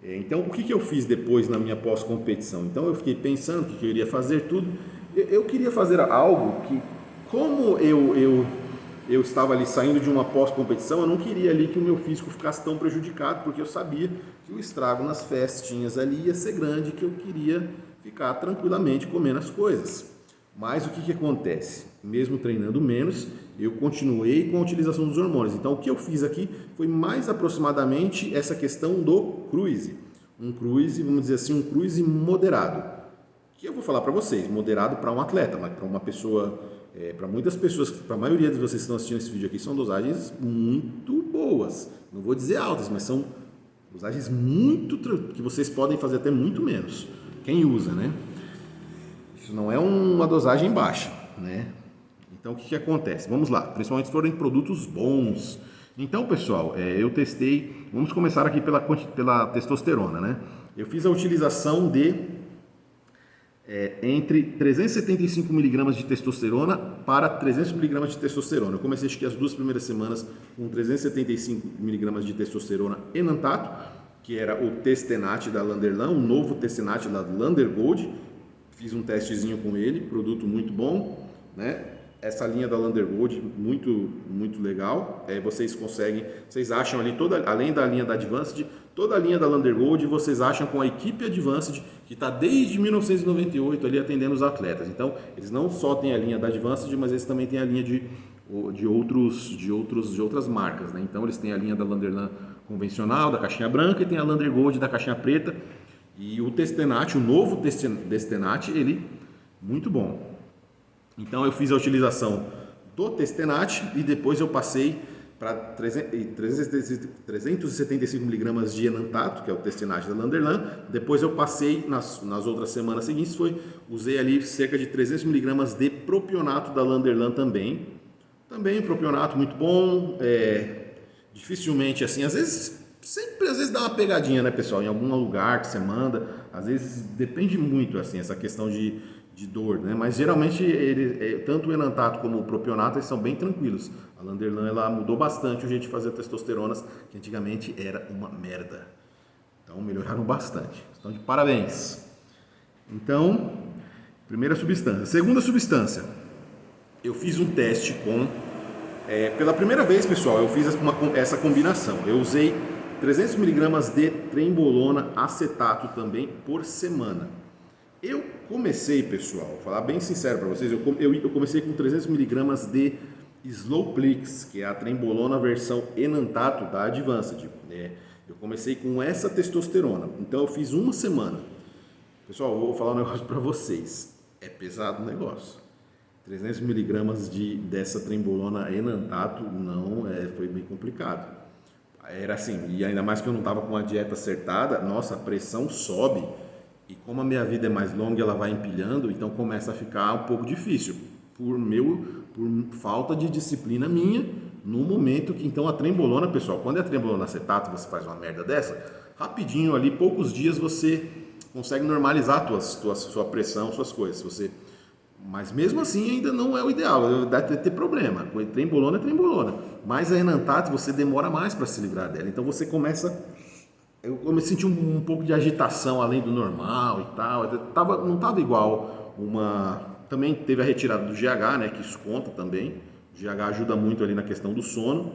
Então, o que eu fiz depois na minha pós-competição? Então, eu fiquei pensando o que eu iria fazer, tudo. Eu queria fazer algo que, como eu estava ali saindo de uma pós-competição, eu não queria ali que o meu físico ficasse tão prejudicado, porque eu sabia que o estrago nas festinhas ali ia ser grande, que eu queria ficar tranquilamente comendo as coisas. Mas o que acontece? Mesmo treinando menos, eu continuei com a utilização dos hormônios. Então, o que eu fiz aqui foi mais aproximadamente essa questão do cruise. Um cruise, vamos dizer assim, um cruise moderado. Que eu vou falar para vocês, moderado para um atleta, mas para uma pessoa, para muitas pessoas, para a maioria de vocês que estão assistindo esse vídeo aqui, são dosagens muito boas. Não vou dizer altas, mas são dosagens muito que vocês podem fazer até muito menos. Quem usa, né? Isso não é uma dosagem baixa, né? Então, o que acontece? Vamos lá, principalmente se forem produtos bons. Então, pessoal, eu testei, vamos começar aqui pela testosterona, né? Eu fiz a utilização de entre 375 miligramas de testosterona para 300 miligramas de testosterona. Eu comecei, acho que as 2 primeiras semanas com 375 miligramas de testosterona enantato, que era o Testenat da Landerlan, um novo Testenat da Lander Gold. Fiz um testezinho com ele, produto muito bom, né? Essa linha da Lander Gold, muito legal. Vocês acham ali, além da linha da Advanced, toda a linha da Lander Gold vocês acham com a equipe Advanced, que está desde 1998 ali atendendo os atletas. Então, eles não só têm a linha da Advanced, mas eles também têm a linha de outras marcas, né? Então, eles têm a linha da Landerlan convencional, da caixinha branca, e tem a Lander Gold da caixinha preta. E o Testenat, o novo Testenat, ele muito bom. Então eu fiz a utilização do Testenat e depois eu passei para 375 miligramas de enantato, que é o Testenat da Landerlan. Depois eu passei nas outras semanas seguintes, usei ali cerca de 300 miligramas de propionato da Landerlan também. Também propionato muito bom, dificilmente assim, às vezes dá uma pegadinha, né, pessoal? Em algum lugar que você manda, às vezes depende muito, assim, essa questão de dor, né? Mas geralmente, tanto o enantato como o propionato, eles são bem tranquilos. A Landerlan, ela mudou bastante o jeito de fazer testosteronas, que antigamente era uma merda. Então, melhoraram bastante. Então, de parabéns. Então, primeira substância. Segunda substância, eu fiz um teste pela primeira vez, pessoal, eu fiz essa combinação. Eu usei 300 miligramas de trembolona acetato também por semana. Eu comecei, pessoal, vou falar bem sincero para vocês, eu comecei com 300 miligramas de Slowplix, que é a trembolona versão enantato da Advanced. Eu comecei com essa testosterona, então eu fiz uma semana. Pessoal, eu vou falar um negócio para vocês, é pesado o negócio. 300 miligramas dessa trembolona enantato foi bem complicado. Era assim, e ainda mais que eu não estava com a dieta acertada, nossa, a pressão sobe, e como a minha vida é mais longa, ela vai empilhando, então começa a ficar um pouco difícil, por falta de disciplina minha, no momento que, então, a trembolona, pessoal, quando é a trembolona acetato, você faz uma merda dessa, rapidinho ali, poucos dias, você consegue normalizar sua pressão, suas coisas, mas mesmo assim ainda não é o ideal, deve ter problema. Trembolona é trembolona, mas a enantato você demora mais para se livrar dela. Então você começa. Eu comecei a sentir um pouco de agitação além do normal e tal. Não estava igual Também teve a retirada do GH, né? Que isso conta também. O GH ajuda muito ali na questão do sono.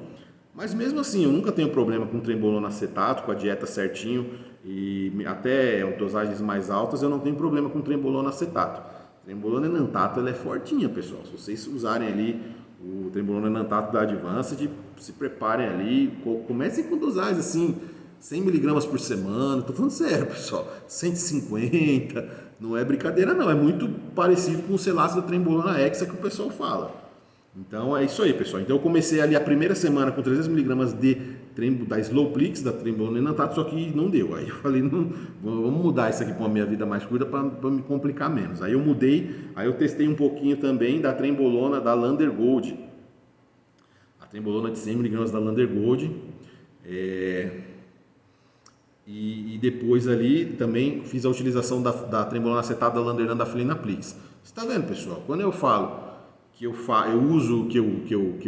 Mas mesmo assim, eu nunca tenho problema com trembolona acetato, com a dieta certinho e até dosagens mais altas, eu não tenho problema com trembolona acetato. Trembolona enantato, ela é fortinha, pessoal. Se vocês usarem ali o trembolona enantato da Advanced, se preparem ali, comecem com dosagens assim, 100 miligramas por semana, tô falando sério, pessoal, 150, não é brincadeira não, é muito parecido com o Celácio da trembolona hexa que o pessoal fala. Então é isso aí, pessoal. Então eu comecei ali a primeira semana com 300 miligramas da Slowplix, da trembolona enantato, só que não deu. Aí eu falei, vamos mudar isso aqui para uma minha vida mais curta para me complicar menos. Aí eu mudei, aí eu testei um pouquinho também da trembolona da Lander Gold. A trembolona de 100 miligramas da Lander Gold. E depois ali também fiz a utilização da trembolona acetada da Landerlan da Flinaplix. Você está vendo, pessoal? Quando eu falo que eu uso, que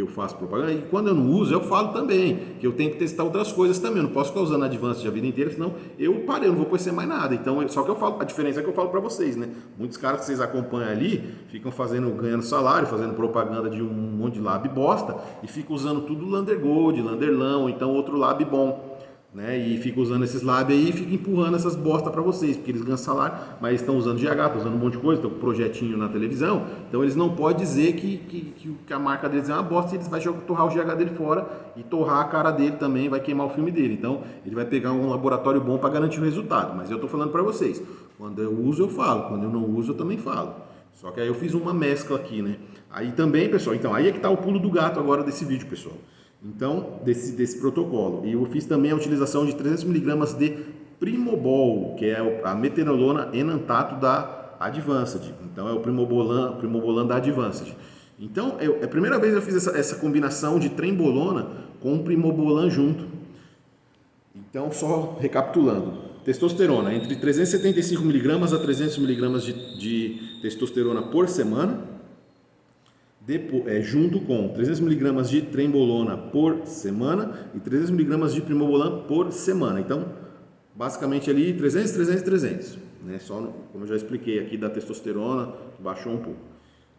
eu faço propaganda, e quando eu não uso, eu falo também, que eu tenho que testar outras coisas também, eu não posso ficar usando Advanced a vida inteira, senão eu parei, eu não vou conhecer mais nada. Então, só que eu falo, a diferença é que eu falo para vocês, né? Muitos caras que vocês acompanham ali, ficam ganhando salário, fazendo propaganda de um monte de lab bosta, e ficam usando tudo Lander Gold, Landerlão, ou então outro lab bom. Né? E fica usando esses labs aí e fica empurrando essas bosta para vocês, porque eles ganham salário, mas eles estão usando GH, estão usando um monte de coisa, estão com projetinho na televisão, então eles não podem dizer que a marca deles é uma bosta e eles vão torrar o GH dele fora e torrar a cara dele também, vai queimar o filme dele. Então ele vai pegar um laboratório bom para garantir o resultado, mas eu estou falando para vocês, quando eu uso eu falo, quando eu não uso eu também falo. Só que aí eu fiz uma mescla aqui, né? Aí também, pessoal, então aí é que está o pulo do gato agora desse vídeo, pessoal. Então, desse protocolo. E eu fiz também a utilização de 300 mg de Primobol, que é a metenolona enantato da Advanced. Então, é o Primobolan da Advanced. Então, é a primeira vez que eu fiz essa combinação de trembolona com Primobolan junto. Então, só recapitulando. Testosterona, entre 375 mg a 300 mg de testosterona por semana. Junto com 300 mg de trembolona por semana e 300 mg de primobolan por semana. Então, basicamente ali 300, 300, 300. Né? Só, como eu já expliquei aqui, da testosterona, baixou um pouco.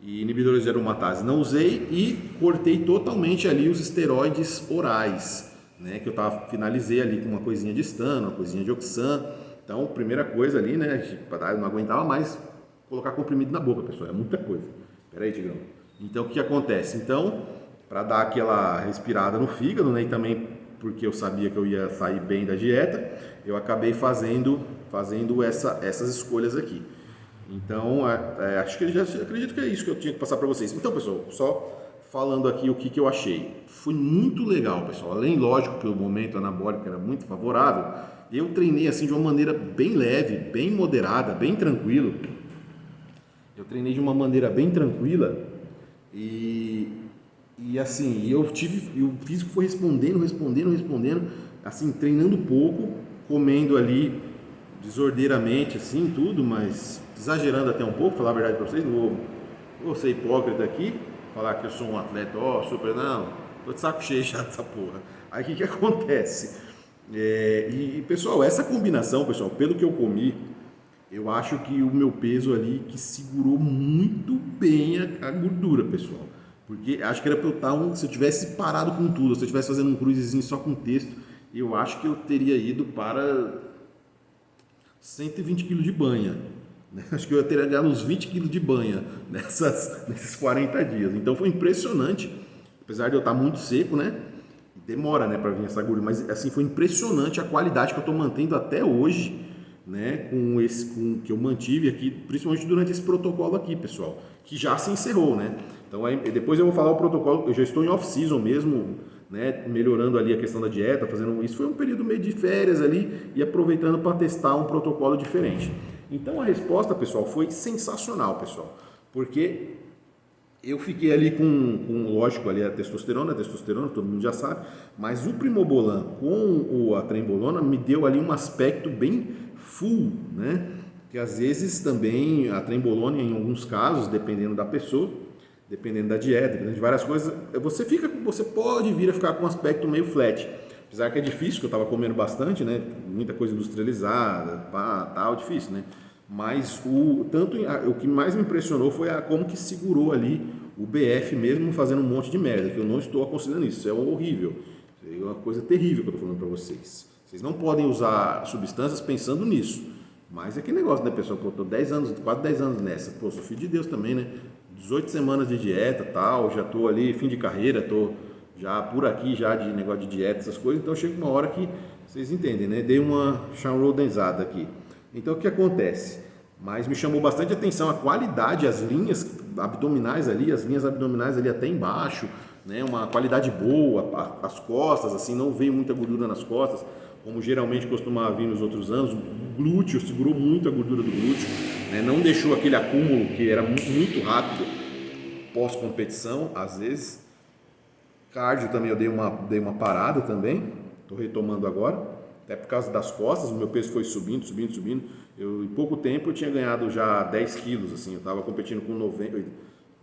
E inibidores de aromatase não usei e cortei totalmente ali os esteroides orais. Né? Que eu finalizei ali com uma coisinha de Stano, uma coisinha de Oxan. Então, primeira coisa ali, né? Eu não aguentava mais colocar comprimido na boca, pessoal. É muita coisa. Peraí, Tigrão. Então, o que acontece? Então, para dar aquela respirada no fígado, né, e também porque eu sabia que eu ia sair bem da dieta, eu acabei fazendo essas escolhas aqui. Então, acho que acredito que é isso que eu tinha que passar para vocês. Então, pessoal, só falando aqui o que eu achei. Foi muito legal, pessoal. Além, lógico, que o momento anabólico era muito favorável, eu treinei assim de uma maneira bem leve, bem moderada, bem tranquilo. Eu treinei de uma maneira bem tranquila. E assim, o físico foi respondendo, assim, treinando pouco, comendo ali desordeiramente, assim, tudo, mas exagerando até um pouco, falar a verdade para vocês, não vou ser hipócrita aqui, falar que eu sou um atleta, super, não, tô de saco cheio já dessa porra. Aí o que acontece? Pessoal, essa combinação, pessoal, pelo que eu comi, eu acho que o meu peso ali que segurou muito bem a gordura, pessoal. Porque acho que era para eu estar, se eu tivesse parado com tudo, se eu tivesse fazendo um cruisezinho só com texto, eu acho que eu teria ido para 120 kg de banha. Acho que eu teria ganhado uns 20 kg de banha nesses 40 dias. Então foi impressionante, apesar de eu estar muito seco, né? Demora, né, para vir essa gordura, mas assim foi impressionante a qualidade que eu estou mantendo até hoje. Né, com que eu mantive aqui, principalmente durante esse protocolo aqui, pessoal, que já se encerrou, né? Então aí, depois eu vou falar o protocolo, eu já estou em off-season mesmo, né, melhorando ali a questão da dieta, fazendo isso, foi um período meio de férias ali e aproveitando para testar um protocolo diferente. Então a resposta, pessoal, foi sensacional, pessoal, porque eu fiquei ali com lógico, ali a testosterona, todo mundo já sabe, mas o Primobolan com a trembolona me deu ali um aspecto bem full, né? Que às vezes também a trembolona, em alguns casos, dependendo da pessoa, dependendo da dieta, dependendo de várias coisas, você pode vir a ficar com um aspecto meio flat. Apesar que é difícil, que eu estava comendo bastante, né? Muita coisa industrializada, tal, difícil, né? Mas o que mais me impressionou foi como que segurou ali o BF mesmo fazendo um monte de merda, que eu não estou aconselhando isso, isso é horrível, é uma coisa terrível que eu estou falando para vocês. Vocês não podem usar substâncias pensando nisso. Mas é aquele negócio, né, pessoal? Pô, tô 10 anos, quase 10 anos nessa. Pô, sou filho de Deus também, né? 18 semanas de dieta, tal, já tô ali, fim de carreira, tô já por aqui, já de negócio de dieta, essas coisas. Então chega uma hora que, vocês entendem, né? Dei uma Shawn aqui. Então o que acontece? Mas me chamou bastante atenção a qualidade, as linhas abdominais ali até embaixo, né? Uma qualidade boa, as costas, assim, não veio muita gordura nas costas, como geralmente costumava vir nos outros anos. O glúteo segurou muito a gordura do glúteo, né? Não deixou aquele acúmulo que era muito rápido pós-competição, às vezes. Cardio também eu dei uma parada também, estou retomando agora, até por causa das costas, o meu peso foi subindo. Em pouco tempo eu tinha ganhado já 10 quilos, assim, eu estava competindo com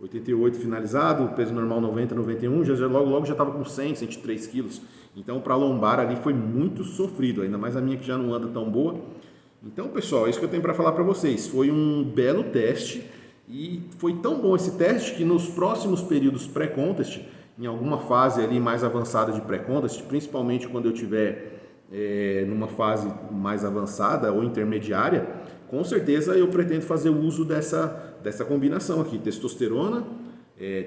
88 finalizado, peso normal 90, 91, logo já estava com 100, 103 quilos. Então, para a lombar ali foi muito sofrido, ainda mais a minha que já não anda tão boa. Então, pessoal, é isso que eu tenho para falar para vocês. Foi um belo teste e foi tão bom esse teste que nos próximos períodos pré-contest, em alguma fase ali mais avançada de pré-contest, principalmente quando eu tiver numa fase mais avançada ou intermediária, com certeza eu pretendo fazer o uso dessa combinação aqui, testosterona,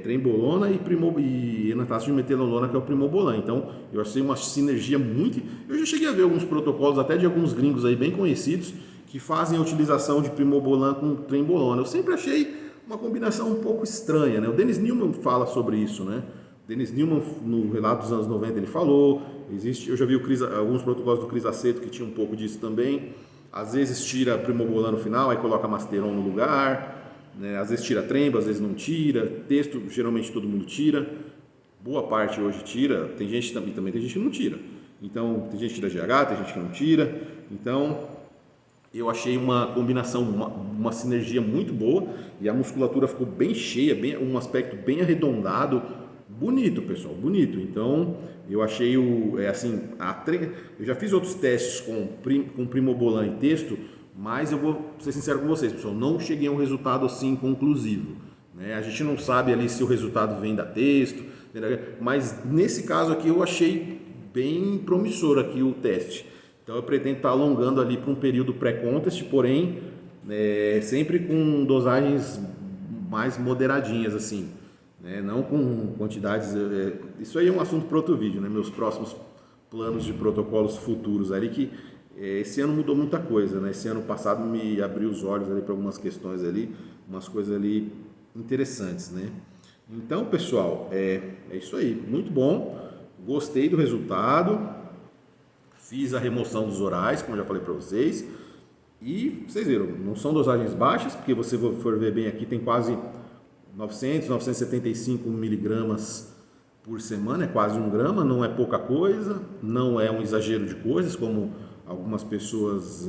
trembolona e enatácio de metenolona, que é o primobolan. Então eu achei uma sinergia muito... Eu já cheguei a ver alguns protocolos, até de alguns gringos aí bem conhecidos, que fazem a utilização de primobolan com trembolona. Eu sempre achei uma combinação um pouco estranha, né? O Dennis Newman fala sobre isso, né? O Dennis Newman, no relato dos anos 90, ele falou. Eu já vi alguns protocolos do Chris Aceto que tinha um pouco disso também. Às vezes tira primobolan no final, aí coloca masteron no lugar, né? Às vezes tira trembo, às vezes não tira. Texto, geralmente todo mundo tira. Boa parte hoje tira. Tem gente também tem gente que não tira. Então, tem gente que tira GH, tem gente que não tira. Então, eu achei uma combinação, uma sinergia muito boa e a musculatura ficou bem cheia, um aspecto bem arredondado, bonito, pessoal, bonito. Então, eu achei eu já fiz outros testes com primobolan e testo, mas eu vou ser sincero com vocês, pessoal, não cheguei a um resultado assim conclusivo, né? A gente não sabe ali se o resultado vem da testo, mas nesse caso aqui eu achei bem promissor aqui o teste. Então eu pretendo estar alongando ali para um período pré-contest, porém sempre com dosagens mais moderadinhas assim, né? Não com quantidades. Isso aí é um assunto para outro vídeo, né? Meus próximos planos de protocolos futuros ali, que esse ano mudou muita coisa, né? Esse ano passado me abriu os olhos ali para algumas questões ali, umas coisas ali interessantes, né? Então, pessoal, é isso aí, muito bom, gostei do resultado. Fiz a remoção dos orais, como eu já falei para vocês. E vocês viram, não são dosagens baixas, porque você for ver bem aqui, tem quase 975 miligramas por semana, é quase 1 grama, não é pouca coisa, não é um exagero de coisas, como algumas pessoas,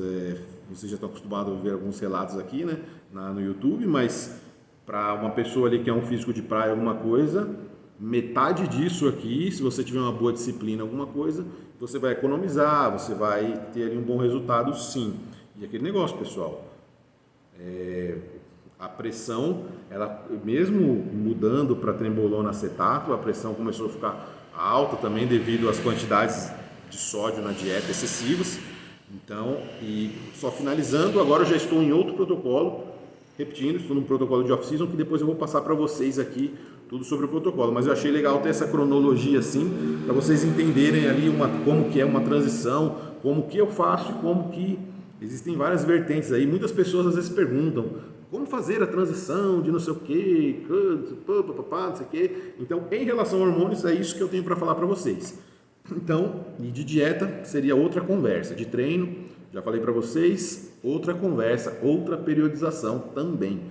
vocês já estão acostumados a ver alguns relatos aqui, né, no YouTube, mas para uma pessoa ali que é um físico de praia, alguma coisa, metade disso aqui, se você tiver uma boa disciplina, alguma coisa, você vai economizar, você vai ter ali um bom resultado, sim. E aquele negócio, pessoal, a pressão, ela mesmo mudando para trembolona acetato, a pressão começou a ficar alta também devido às quantidades de sódio na dieta excessivas. Então, e só finalizando, agora eu já estou em outro protocolo, repetindo, estou no protocolo de off-season, que depois eu vou passar para vocês aqui tudo sobre o protocolo, mas eu achei legal ter essa cronologia assim, para vocês entenderem ali como que é uma transição, como que eu faço e como que existem várias vertentes aí. Muitas pessoas às vezes perguntam como fazer a transição de não sei o que, não sei o que. Então, em relação a hormônios, é isso que eu tenho para falar para vocês. Então, e de dieta seria outra conversa, de treino, já falei para vocês, outra conversa, outra periodização também.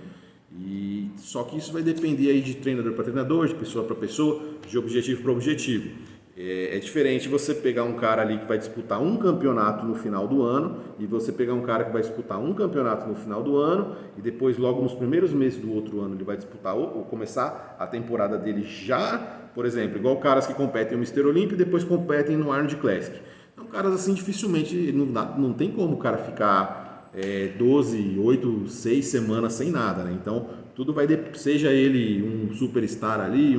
E só que isso vai depender aí de treinador para treinador, de pessoa para pessoa, de objetivo para objetivo. É diferente você pegar um cara ali que vai disputar um campeonato no final do ano e você pegar um cara que vai disputar um campeonato no final do ano e depois logo nos primeiros meses do outro ano ele vai disputar ou começar a temporada dele já, por exemplo, igual caras que competem no Mr. Olympia e depois competem no Arnold Classic. Então caras assim dificilmente, não tem como o cara ficar 12, 8, 6 semanas sem nada, né? Então tudo vai, seja ele um superstar ali,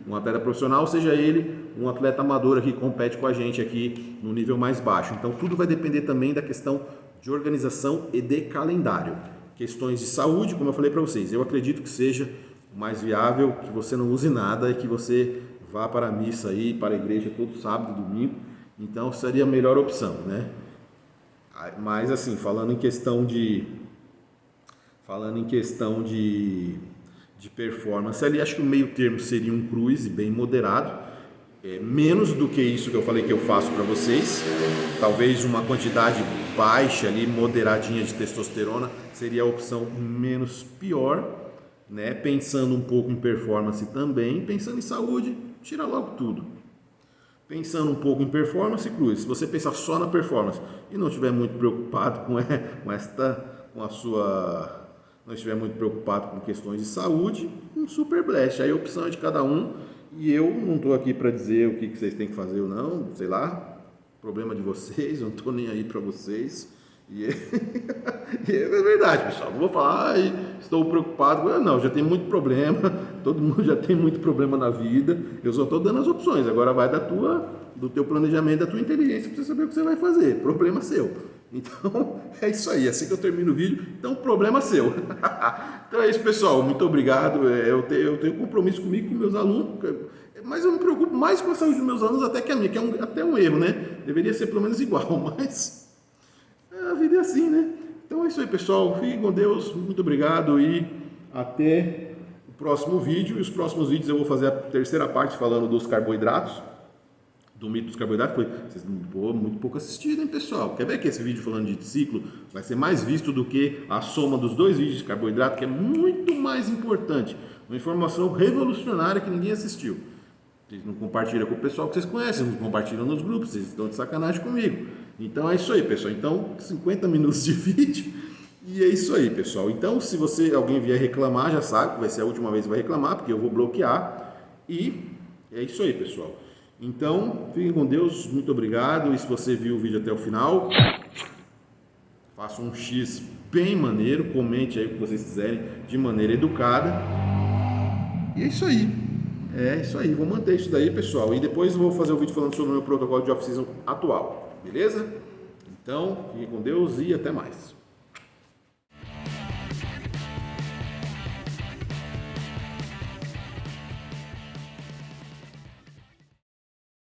um atleta profissional, seja ele um atleta amador que compete com a gente aqui no nível mais baixo. Então tudo vai depender também da questão de organização e de calendário. Questões de saúde, como eu falei para vocês, eu acredito que seja o mais viável que você não use nada e que você vá para a missa aí, para a igreja todo sábado e domingo. Então seria a melhor opção, né? Mas assim, falando em questão de performance, ali acho que o meio termo seria um cruise bem moderado, menos do que isso que eu falei que eu faço para vocês, talvez uma quantidade baixa ali, moderadinha de testosterona, seria a opção menos pior, né? Pensando um pouco em performance também, pensando em saúde, tira logo tudo. Pensando um pouco em performance, cruise. Se você pensar só na performance e não estiver muito preocupado com não estiver muito preocupado com questões de saúde, um Super Blast. Aí a opção é de cada um e eu não estou aqui para dizer o que vocês têm que fazer ou não, sei lá, problema de vocês, eu não estou nem aí para vocês. E é verdade, pessoal. Não vou falar, estou preocupado. Não, já tem muito problema. Todo mundo já tem muito problema na vida. Eu só estou dando as opções. Agora vai do teu planejamento, da tua inteligência, para você saber o que você vai fazer. Problema seu. Então, é isso aí. Assim que eu termino o vídeo, então, problema seu. Então é isso, pessoal. Muito obrigado. Eu tenho compromisso comigo e com meus alunos. Mas eu me preocupo mais com a saúde dos meus alunos até que a minha, que é até um erro, né? Deveria ser pelo menos igual, mas a vida é assim, né? Então é isso aí, pessoal. Fiquem com Deus. Muito obrigado e até o próximo vídeo. E os próximos vídeos eu vou fazer a terceira parte falando dos carboidratos. Do mito dos carboidratos, vocês muito pouco assistido, hein, pessoal? Quer ver que esse vídeo falando de ciclo vai ser mais visto do que a soma dos dois vídeos de carboidrato, que é muito mais importante. Uma informação revolucionária que ninguém assistiu. Vocês não compartilham com o pessoal que vocês conhecem, não compartilham nos grupos, vocês estão de sacanagem comigo. Então é isso aí, pessoal. Então, 50 minutos de vídeo e é isso aí, pessoal. Então, se alguém vier reclamar, já sabe que vai ser a última vez que vai reclamar, porque eu vou bloquear. E é isso aí, pessoal. Então, fiquem com Deus, muito obrigado. E se você viu o vídeo até o final, faça um X bem maneiro, comente aí o que vocês quiserem de maneira educada. E é isso aí. É isso aí, vou manter isso daí, pessoal. E depois eu vou fazer um vídeo falando sobre o meu protocolo de off-season atual, beleza? Então, fiquem com Deus e até mais.